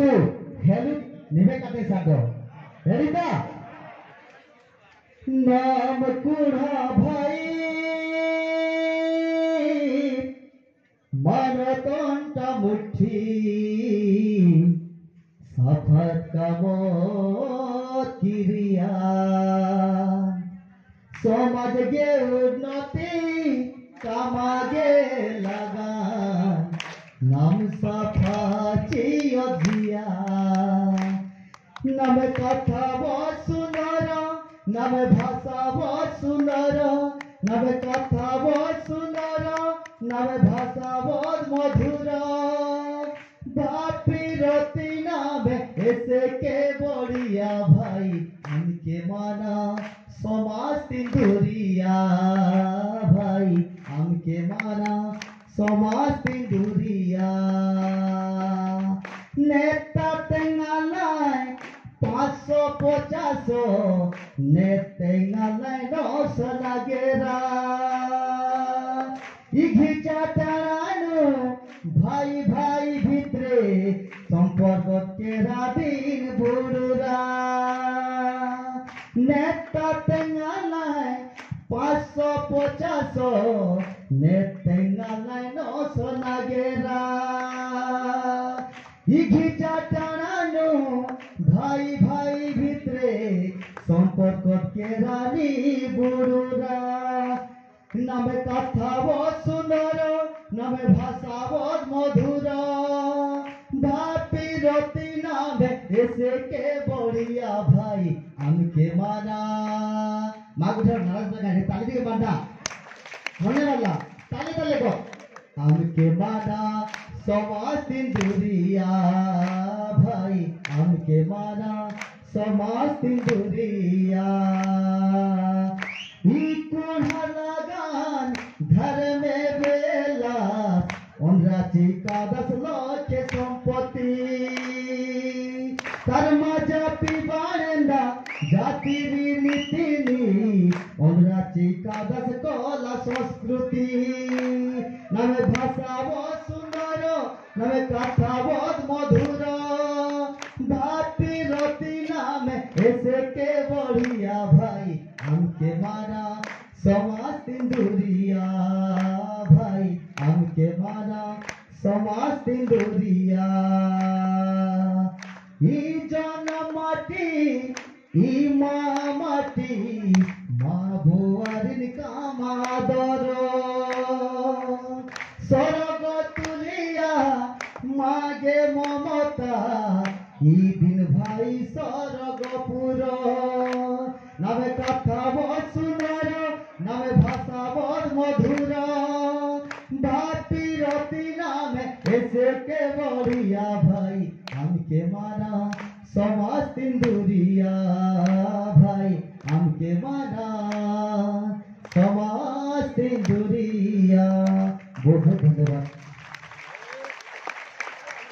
কিন্তু হেলু নিবে কাটে সাগো রেডি তো নাম কুড়া ভাই মানতন্টা মুঠি সাফাত কামত কিরিয়া সমাজ গে উন্নতি কামাগে লাগা নাম সাফা চিয়া নাম কথা বহুত সুন্দর নাম ভাষা বহুত সুন্দর নাম কথা বহুত সুন্দর নাম ভাষা বহুত মধুর বাপি রতি নামে এসে কে বড়িয়া ভাই আমকে মানা সমাজ তিন্দুরিয়া ভাই আমকে মানা সমাজ তিন্দুরিয়া নেতা তেঙ্গালায় 550 নেতেঙ্গালায় 900 লাগেরা ইঘিচা টানানো ভাই ভাই ভিতরে সম্পর্ক কেরা দিন বুড়ুরা নেতা তেঙ্গালায় 550 নেতেঙ্গালায় 900 লাগেরা ইঘিচা টানানো ভাই ভাই ভিতরে সম্পর্ক কেরানি বুড়ুরা নামে কথা বহুত সুন্দর নামে ভাষা বহুত মধুর বাপি রতি নামে এসে কে বড়িয়া ভাই আমকে মানা মাগুঠার নারাজ লাগাই তালি দিকে বান্ধা মনে বাল্লা তালি তালে গো আমকে মানা সমাজ তিন্দুরিয়া ভাই আমকে মানা সমাজ তিন্দুরিয়া ধর্মে বেলা অনরাচি কাদস লক্ষ্য সম্পত্তি কর্মা জাতি বারেন্দা জাতি নীতি অনরাচি কাদস কলা সংস্কৃতি নামে ভাষা বহুত সুন্দর নামে কথা বহুত মধুর ভাপি রতি নামে এসে কে বড়িয়া ভাই আমকে মানা সমাজ তিন্দুরিয়া ভাই আমকে মানা সমাজ তিন্দুরিয়া ই জনমাটি ই মা মাটি মা ভুয়ারিন কামাদর স্বর্গ তুলিয়া মাগে মমতা ই দিন ভাই স্বর্গপুর নামে কথা বহুত সুন্দর নামে ভাষা বহুত মধুর বাপি রতি নামে এসে কে বড়িয়া ভাই আমকে মানা সমাজ তিন্দুরিয়া ভাই আমকে মানা সমাজ তিন্দুরিয়া বহুত ধন্যবাদ।